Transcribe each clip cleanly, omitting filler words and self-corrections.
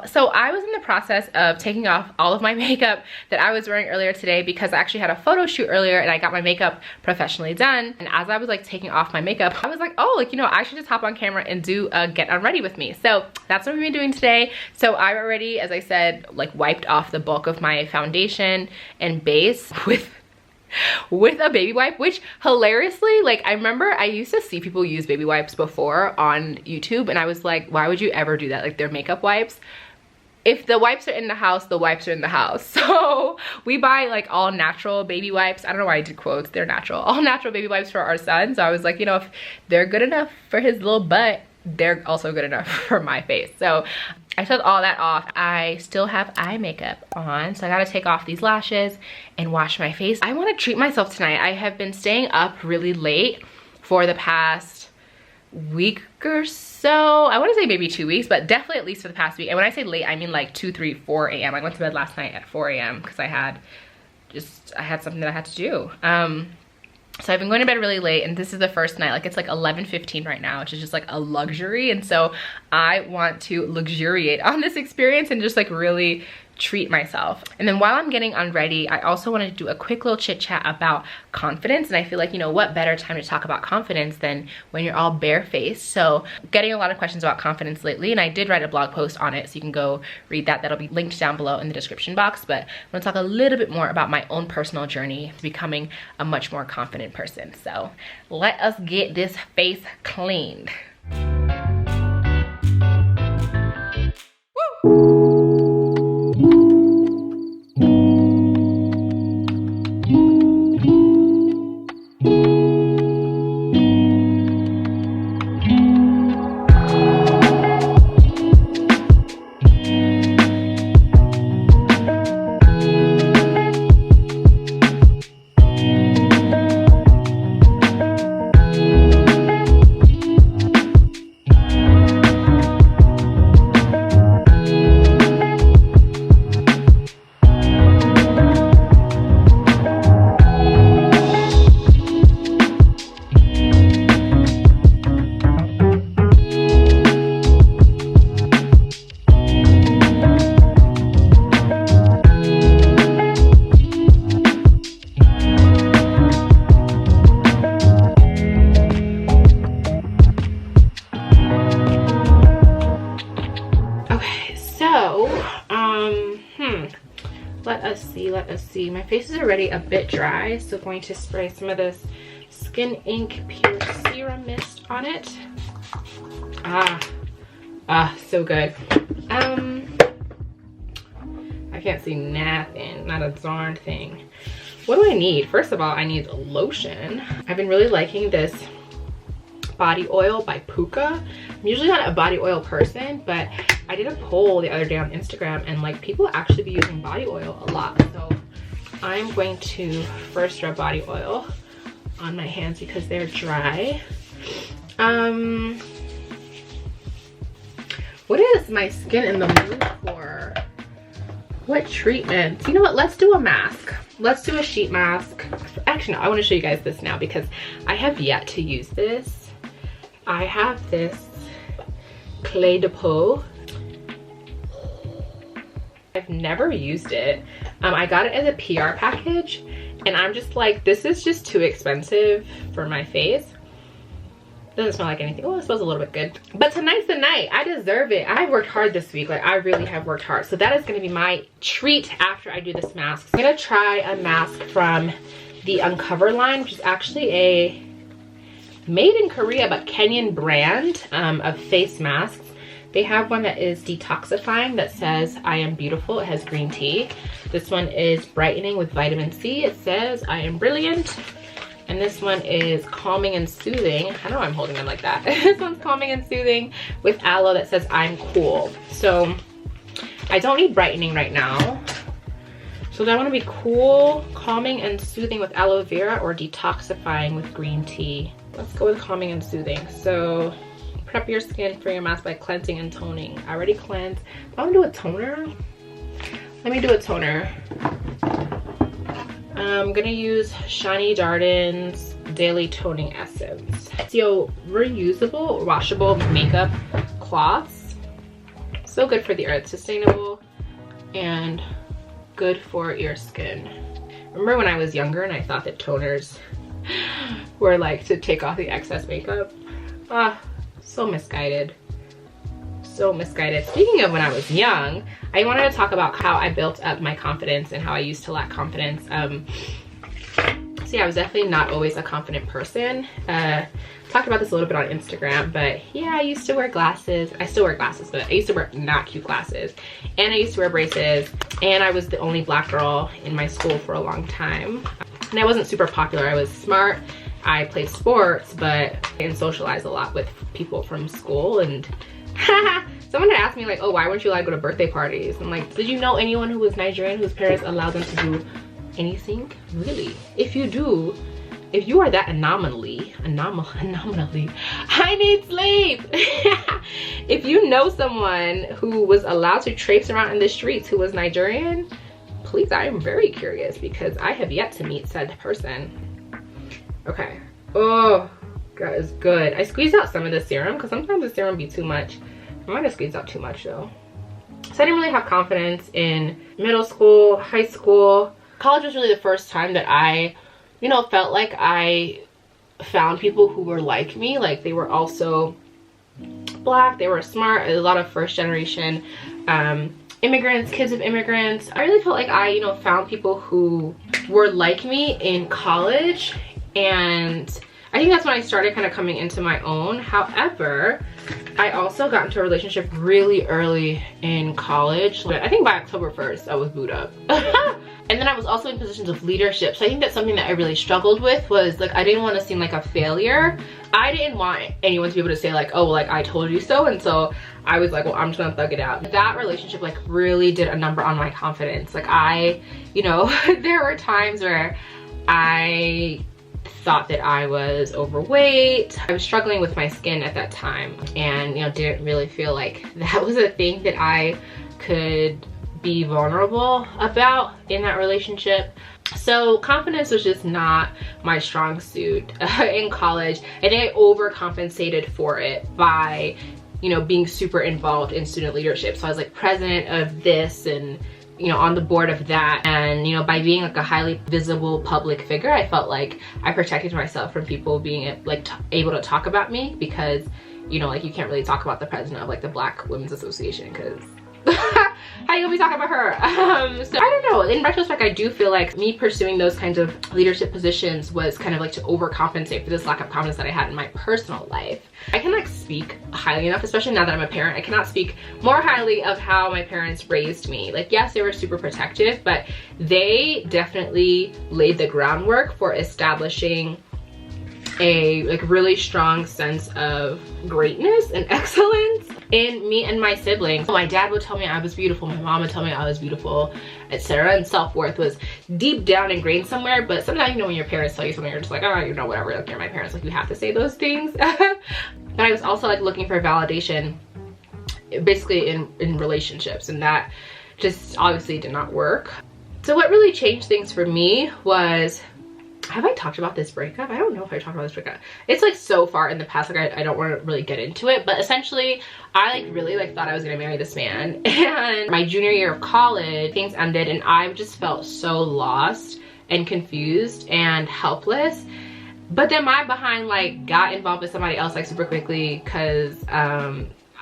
So I was in the process of taking off all of my makeup that I was wearing earlier today because I actually had a photo shoot earlier and I got my makeup professionally done. And as I was like taking off my makeup, I was like, oh, like, you know, I should just hop on camera and do a get unready with me. So that's what we've been doing today. So I already, as I said, like wiped off the bulk of my foundation and base with a baby wipe, which hilariously, like, I remember I used to see people use baby wipes before on YouTube and I was like, why would you ever do that? Like, they're makeup wipes. If the wipes are in the house, the wipes are in the house. So we buy like all natural baby wipes. I don't know why I did quotes, they're natural. All natural baby wipes for our son. So I was like, you know, if they're good enough for his little butt, they're also good enough for my face. So I took all that off. I still have eye makeup on, so I gotta take off these lashes and wash my face. I wanna treat myself tonight. I have been staying up really late for the past week or so. I want to say maybe 2 weeks, but definitely at least for the past week. And when I say late, I mean like 2, 3, 4 a.m. I went to bed last night at 4 a.m. because I had something that I had to do. So I've been going to bed really late and this is the first night. Like, it's like 11:15 right now, which is just like a luxury. And so I want to luxuriate on this experience and just like really treat myself. And then while I'm getting unready, I also want to do a quick little chit chat about confidence. And I feel like, you know, what better time to talk about confidence than when you're all barefaced. So getting a lot of questions about confidence lately, and I did write a blog post on it, so you can go read that. That'll be linked down below in the description box. But I'm going to talk a little bit more about my own personal journey to becoming a much more confident person. So let us get this face cleaned. Woo! Let's see. My face is already a bit dry, so I'm going to spray some of this Skin Ink Pure Serum Mist on it. So good. I can't see nothing, not a darn thing. What do I need? First of all, I need lotion. I've been really liking this body oil by Puka. I'm usually not a body oil person, but I did a poll the other day on Instagram and like people actually be using body oil a lot. So I'm going to first rub body oil on my hands because they're dry. What is my skin in the mood for? What treatment? You know what? Let's do a mask. Let's do a sheet mask. Actually, no, I want to show you guys this now because I have yet to use this. I have this Clé de Peau. I've never used it. I got it as a PR package and I'm just like, this is just too expensive for my face. Doesn't smell like anything. Oh, it smells a little bit good. But tonight's the night. I deserve it. I've worked hard this week. Like, I really have worked hard. So that is going to be my treat after I do this mask. I'm going to try a mask from the Uncover line, which is actually a made in Korea but Kenyan brand of face masks. They have one that is detoxifying that says I am beautiful. It has green tea. This one is brightening with vitamin C. It says I am brilliant. And this one is calming and soothing. I know I'm holding them like that. This one's calming and soothing with aloe that says I'm cool. So I don't need brightening right now. So do I want to be cool, calming and soothing with aloe vera, or detoxifying with green tea? Let's go with calming and soothing. So prep your skin for your mask by cleansing and toning. I already cleansed. I want to do a toner. Let me do a toner. I'm gonna use Shiny Darden's Daily Toning Essence. So reusable, washable makeup cloths. So good for the earth, sustainable, and good for your skin. Remember when I was younger and I thought that toners were like to take off the excess makeup? Ah, so misguided. So misguided. Speaking of when I was young, I wanted to talk about how I built up my confidence and how I used to lack confidence. So yeah, I was definitely not always a confident person. Talked about this a little bit on Instagram, but yeah, I used to wear glasses. I still wear glasses, but I used to wear not cute glasses. And I used to wear braces. And I was the only black girl in my school for a long time. And I wasn't super popular. I was smart. I played sports, but I didn't socialize a lot with people from school. And someone had asked me like, oh, why weren't you allowed to go to birthday parties? I'm like, did you know anyone who was Nigerian whose parents allowed them to do anything? Really? If you do, if you are that anomaly, I need sleep. If you know someone who was allowed to traipse around in the streets who was Nigerian, please, I am very curious because I have yet to meet said person. Okay. Oh, that is good. I squeezed out some of the serum because sometimes the serum be too much. I might have squeezed out too much though. So I didn't really have confidence in middle school, high school. College was really the first time that I, you know, felt like I found people who were like me. Like they were also black, they were smart, a lot of first generation immigrants, kids of immigrants. I really felt like I, you know, found people who were like me in college, and I think that's when I started kind of coming into my own. However, I also got into a relationship really early in college. I think by October 1st, I was booed up. And then I was also in positions of leadership. So I think that's something that I really struggled with, was like, I didn't want to seem like a failure. I didn't want anyone to be able to say like, oh, like I told you so. And so I was like, well, I'm just gonna thug it out. That relationship like really did a number on my confidence. Like I, you know, there were times where I thought that I was overweight. I was struggling with my skin at that time, and you know, didn't really feel like that was a thing that I could be vulnerable about in that relationship. So confidence was just not my strong suit in college. I think I overcompensated for it by, you know, being super involved in student leadership. So I was like president of this and, you know, on the board of that. And, you know, by being like a highly visible public figure, I felt like I protected myself from people being like able to talk about me, because, you know, like you can't really talk about the president of like the Black Women's Association, because how you gonna be talking about her? So I don't know, in retrospect, I do feel like me pursuing those kinds of leadership positions was kind of like to overcompensate for this lack of confidence that I had in my personal life. I can like speak highly enough, especially now that I'm a parent, I cannot speak more highly of how my parents raised me. Like, yes, they were super protective, but they definitely laid the groundwork for establishing a like really strong sense of greatness and excellence in me and my siblings. My dad would tell me I was beautiful, my mom would tell me I was beautiful, etc. And self-worth was deep down ingrained somewhere. But sometimes, you know, when your parents tell you something, you're just like, oh, you know, whatever, like you're my parents, like you have to say those things. But I was also like looking for validation basically in relationships, and that just obviously did not work. So what really changed things for me was, have I talked about this breakup? I don't know if I talked about this breakup. It's like so far in the past, like I don't want to really get into it, but essentially I like really like thought I was gonna marry this man, and my junior year of college things ended and I just felt so lost and confused and helpless. But then my behind like got involved with somebody else like super quickly, because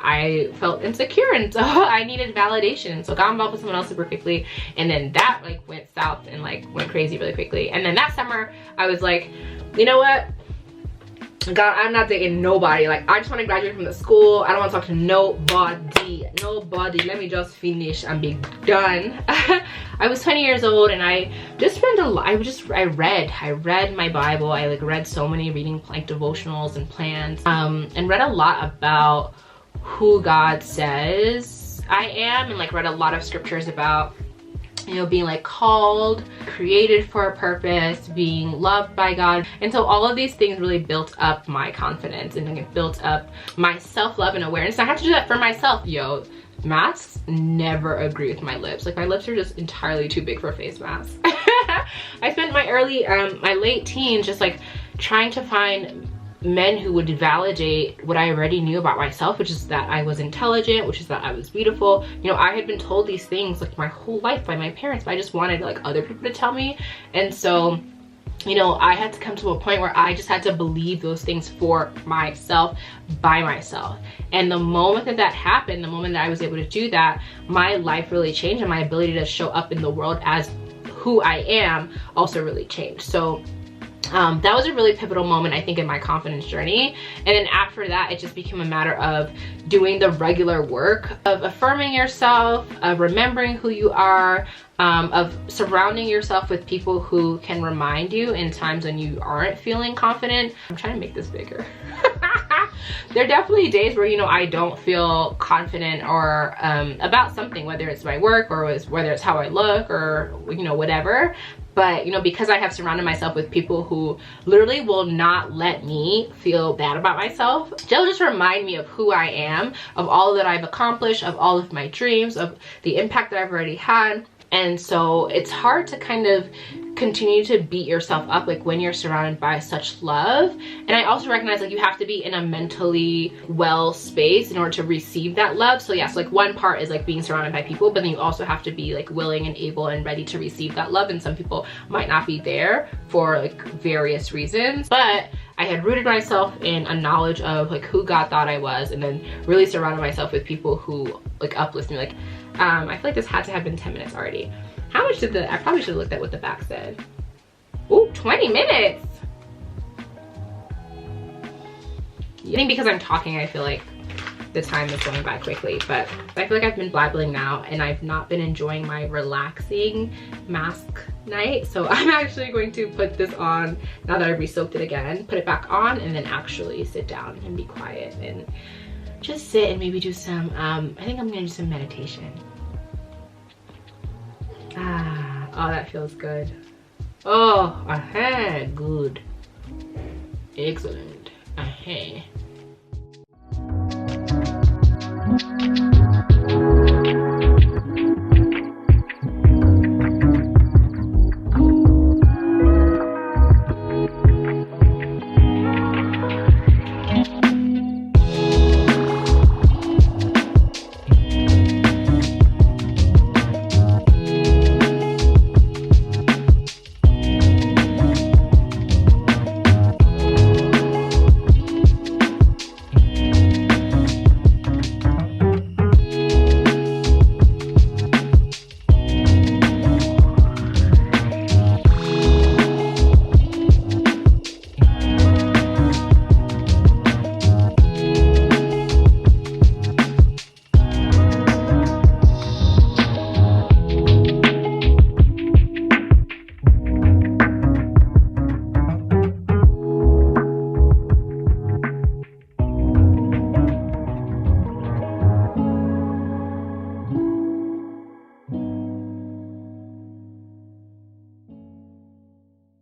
I felt insecure, and so I needed validation. So got involved with someone else super quickly, and then that like went south and like went crazy really quickly. And then that summer I was like, you know what, God, I'm not dating nobody. Like I just want to graduate from the school. I don't want to talk to nobody. Let me just finish and be done. I was 20 years old, and I just spent a lot. I read my Bible. I like read so many reading like devotionals and plans, and read a lot about who God says I am, and like read a lot of scriptures about, you know, being like called, created for a purpose, being loved by God. And so all of these things really built up my confidence, and it built up my self-love and awareness. I had to do that for myself. Yo, masks never agree with my lips. Like my lips are just entirely too big for a face mask. I spent my late teens just like trying to find men who would validate what I already knew about myself, which is that I was intelligent, which is that I was beautiful. You know, I had been told these things like my whole life by my parents, but I just wanted like other people to tell me. And so, you know, I had to come to a point where I just had to believe those things for myself, by myself. And the moment that that happened, the moment that I was able to do that, my life really changed, and my ability to show up in the world as who I am also really changed. So that was a really pivotal moment, I think, in my confidence journey. And then after that, it just became a matter of doing the regular work of affirming yourself, of remembering who you are, of surrounding yourself with people who can remind you in times when you aren't feeling confident. I'm trying to make this bigger. There are definitely days where, you know, I don't feel confident or about something, whether it's my work or whether it's how I look or, you know, whatever. But, you know, because I have surrounded myself with people who literally will not let me feel bad about myself, they'll just remind me of who I am, of all that I've accomplished, of all of my dreams, of the impact that I've already had. And so it's hard to kind of continue to beat yourself up like when you're surrounded by such love. And I also recognize like you have to be in a mentally well space in order to receive that love. So yes, like one part is like being surrounded by people, but then you also have to be like willing and able and ready to receive that love. And some people might not be there for like various reasons, but I had rooted myself in a knowledge of like who God thought I was, and then really surrounded myself with people who like uplift me. Like I feel like this had to have been 10 minutes already. How much did I probably should have looked at what the back said. Ooh, 20 minutes. I think because I'm talking, I feel like the time is going by quickly, but I feel like I've been blabbling now and I've not been enjoying my relaxing mask night. So I'm actually going to put this on now that I've re-soaked it again, put it back on, and then actually sit down and be quiet and just sit and maybe do some, I think I'm gonna do some meditation. Oh, that feels good. Oh, good. Excellent.